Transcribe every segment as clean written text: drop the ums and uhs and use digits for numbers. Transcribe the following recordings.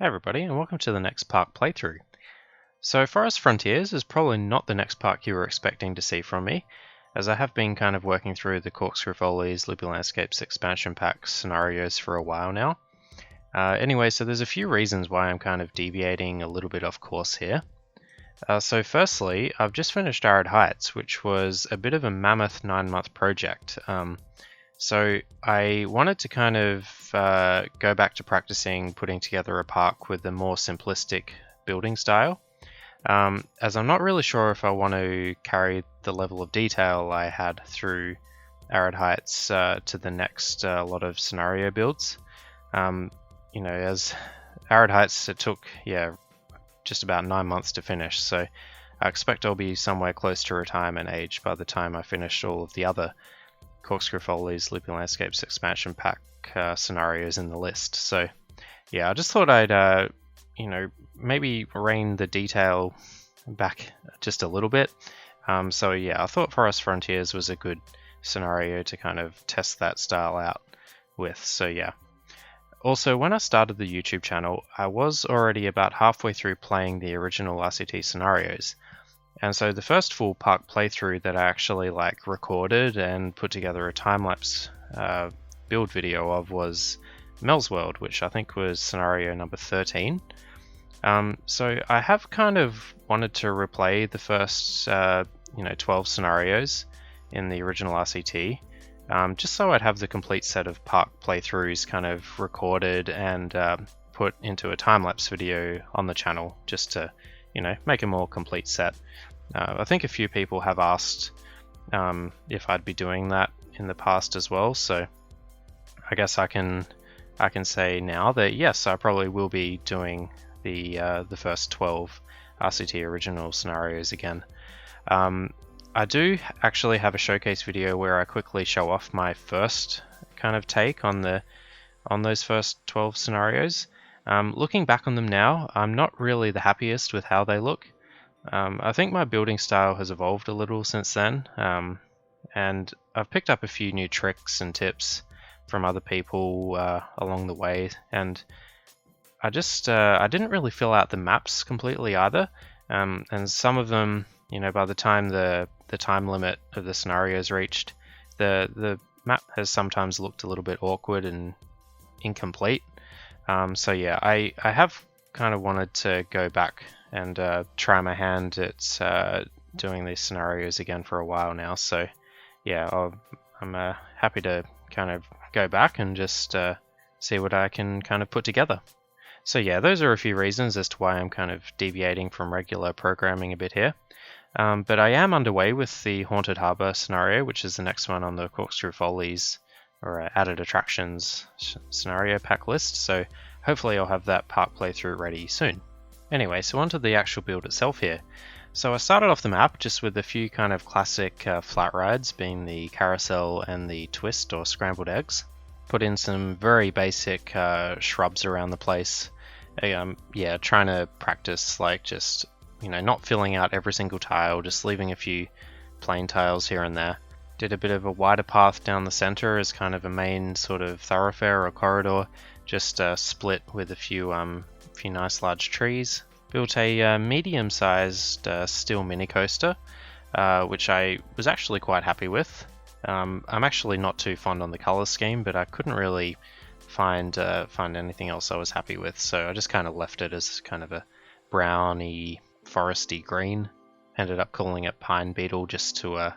Hey everybody, and welcome to the next park playthrough. So Forest Frontiers is probably not the next park you were expecting to see from me, as I have been kind of working through the Corkscrew Follies Loopy Landscapes expansion pack scenarios for a while now. Anyway, so there's a few reasons why I'm kind of deviating a little bit off course here. So firstly, I've just finished Arid Heights, which was a bit of a mammoth 9-month project. So I wanted to kind of go back to practicing putting together a park with a more simplistic building style, as I'm not really sure if I want to carry the level of detail I had through Arid Heights to the next lot of scenario builds. As Arid Heights, it took just about 9 months to finish, so I expect I'll be somewhere close to retirement age by the time I finish all of the other Corkscrew Follies Loopy Landscapes expansion pack scenarios in the list. So yeah, I just thought I'd maybe rein the detail back just a little bit. So yeah, I thought Forest Frontiers was a good scenario to kind of test that style out with. So yeah. Also, when I started the YouTube channel, I was already about halfway through playing the original RCT scenarios. And so the first full park playthrough that I actually recorded and put together a time-lapse build video of was Mel's World, which I think was scenario number 13. So I have kind of wanted to replay the first 12 scenarios in the original RCT, just so I'd have the complete set of park playthroughs kind of recorded and put into a time-lapse video on the channel, just to make a more complete set. I think a few people have asked if I'd be doing that in the past as well, so I guess I can say now that yes, I probably will be doing the first 12 RCT original scenarios again. I do actually have a showcase video where I quickly show off my first kind of take on those first 12 scenarios. Looking back on them now, I'm not really the happiest with how they look. I think my building style has evolved a little since then, and I've picked up a few new tricks and tips from other people along the way, and I didn't really fill out the maps completely either, and some of them, by the time the time limit of the scenarios reached, the map has sometimes looked a little bit awkward and incomplete. So yeah, I have kind of wanted to go back and try my hand at doing these scenarios again for a while now. So yeah, I'm happy to kind of go back and just see what I can kind of put together. So yeah, those are a few reasons as to why I'm kind of deviating from regular programming a bit here. But I am underway with the Haunted Harbour scenario, which is the next one on the Corkscrew Follies or Added Attractions scenario pack list. So hopefully I'll have that park playthrough ready soon. Anyway, so onto the actual build itself here. So I started off the map just with a few kind of classic flat rides, being the carousel and the twist or scrambled eggs. Put in some very basic shrubs around the place. Trying to practice just not filling out every single tile, just leaving a few plain tiles here and there. Did a bit of a wider path down the center as kind of a main sort of thoroughfare or corridor, just split with a few nice large trees. Built a medium-sized steel mini coaster, which I was actually quite happy with. I'm actually not too fond on the color scheme, but I couldn't really find anything else I was happy with, so I just kind of left it as kind of a browny, foresty green. Ended up calling it Pine Beetle just to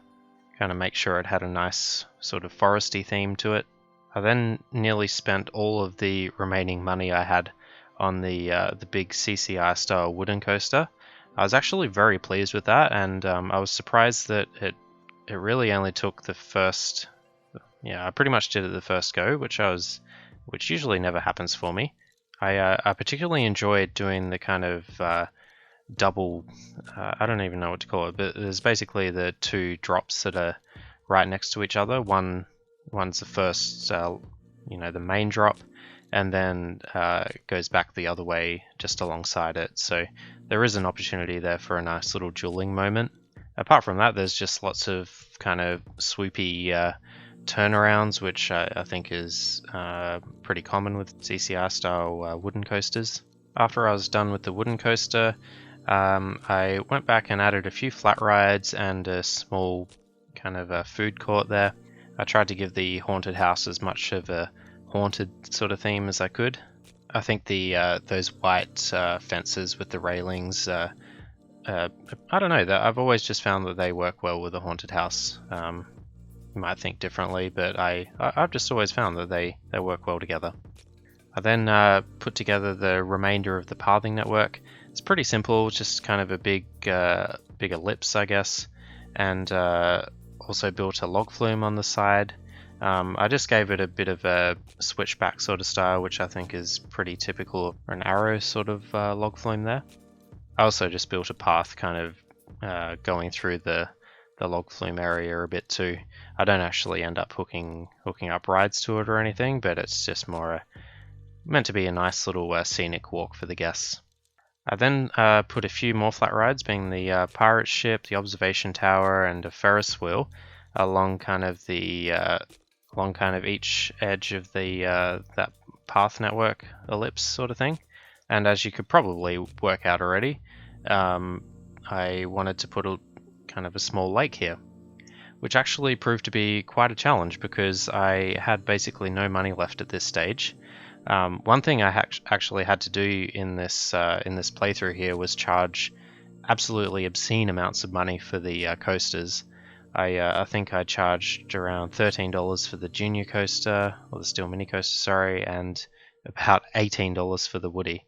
kind of make sure it had a nice sort of foresty theme to it. I then nearly spent all of the remaining money I had on the big CCI style wooden coaster. I was actually very pleased with that, and I was surprised that it really only took the first. I pretty much did it the first go, which usually never happens for me. I particularly enjoyed doing the kind of double. I don't even know what to call it, but there's basically the two drops that are right next to each other. One's the first, the main drop, and then goes back the other way just alongside it. So there is an opportunity there for a nice little dueling moment. Apart from that, there's just lots of kind of swoopy turnarounds, which I think is pretty common with CCR style wooden coasters. After I was done with the wooden coaster, I went back and added a few flat rides and a small kind of a food court there. I tried to give the haunted house as much of a haunted sort of theme as I could. I think the those white fences with the railings, I don't know, that I've always just found that they work well with a haunted house. You might think differently, but I've just always found that they work well together. I then put together the remainder of the pathing network. It's pretty simple, just kind of a big ellipse, I guess, and also built a log flume on the side. I just gave it a bit of a switchback sort of style, which I think is pretty typical for an arrow sort of log flume there. I also just built a path kind of going through the log flume area a bit too. I don't actually end up hooking up rides to it or anything, but it's just more meant to be a nice little scenic walk for the guests. I then put a few more flat rides, being the pirate ship, the observation tower, and a Ferris wheel along kind of each edge of the that path network ellipse sort of thing. And as you could probably work out already, I wanted to put a kind of a small lake here, which actually proved to be quite a challenge because I had basically no money left at this stage. One thing I actually had to do in this playthrough here was charge absolutely obscene amounts of money for the coasters. I think I charged around $13 for the junior coaster, or the steel mini coaster, sorry, and about $18 for the Woody.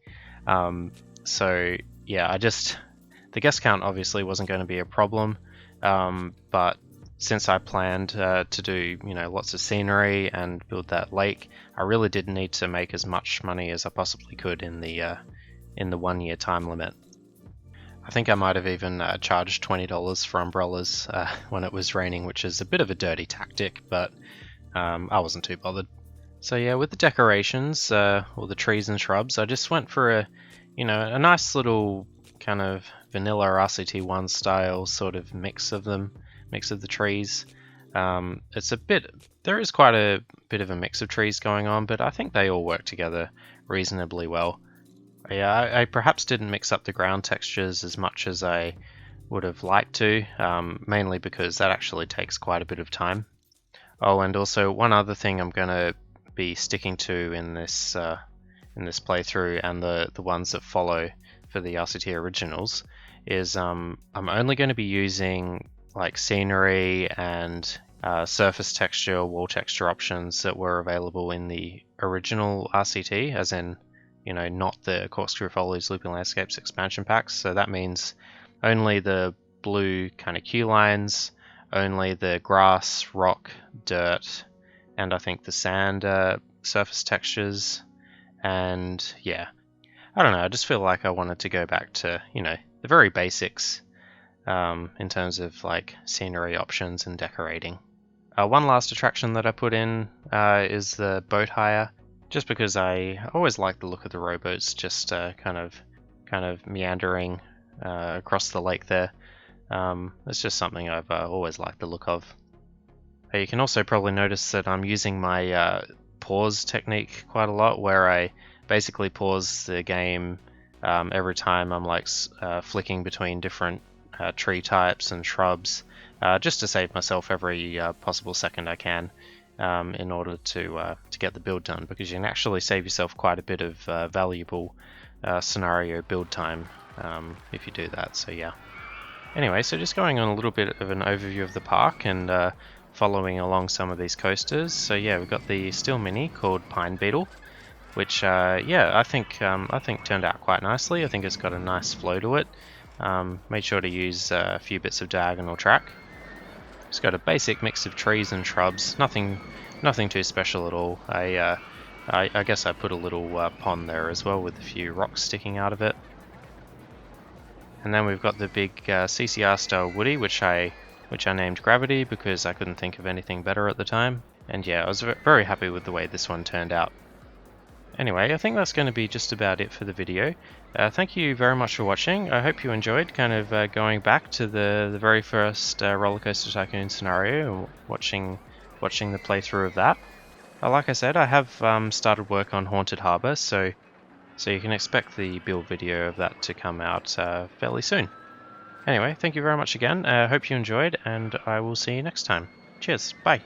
So yeah, the guest count obviously wasn't going to be a problem, but since I planned to do lots of scenery and build that lake, I really did need to make as much money as I possibly could in the 1 year time limit. I think I might have even charged $20 for umbrellas when it was raining, which is a bit of a dirty tactic, but I wasn't too bothered. So yeah, with the decorations or the trees and shrubs, I just went for a nice little kind of vanilla RCT1 style sort of mix of the trees. There is quite a bit of a mix of trees going on, but I think they all work together reasonably well. Yeah, I perhaps didn't mix up the ground textures as much as I would have liked to, mainly because that actually takes quite a bit of time. Oh, and also one other thing I'm going to be sticking to in this playthrough and the ones that follow for the RCT originals is I'm only going to be using like scenery and surface texture, wall texture options that were available in the original RCT, as in not the Corkscrew Follies Looping Landscapes expansion packs. So that means only the blue kind of queue lines, only the grass, rock, dirt, and I think the sand surface textures. And yeah, I don't know, I just feel like I wanted to go back to the very basics in terms of like scenery options and decorating. One last attraction that I put in is the boat hire, just because I always like the look of the rowboats just kind of meandering across the lake there. It's just something I've always liked the look of. You can also probably notice that I'm using my pause technique quite a lot, where I basically pause the game every time I'm like flicking between different tree types and shrubs, just to save myself every possible second I can in order to get the build done, because you can actually save yourself quite a bit of valuable scenario build time if you do that. So yeah. Anyway, so just going on a little bit of an overview of the park and following along some of these coasters. So yeah, we've got the steel mini called Pine Beetle, which I think turned out quite nicely. I think it's got a nice flow to it. Made sure to use a few bits of diagonal track. It's got a basic mix of trees and shrubs, nothing too special at all. I guess I put a little pond there as well with a few rocks sticking out of it. And then we've got the big CCR style Woody, which I named Gravity because I couldn't think of anything better at the time. And yeah, I was very happy with the way this one turned out. Anyway, I think that's going to be just about it for the video. Thank you very much for watching. I hope you enjoyed kind of going back to the very first RollerCoaster Tycoon scenario and watching the playthrough of that. Like I said, I have started work on Haunted Harbour, so So you can expect the build video of that to come out fairly soon. Anyway, thank you very much again. I hope you enjoyed, and I will see you next time. Cheers. Bye.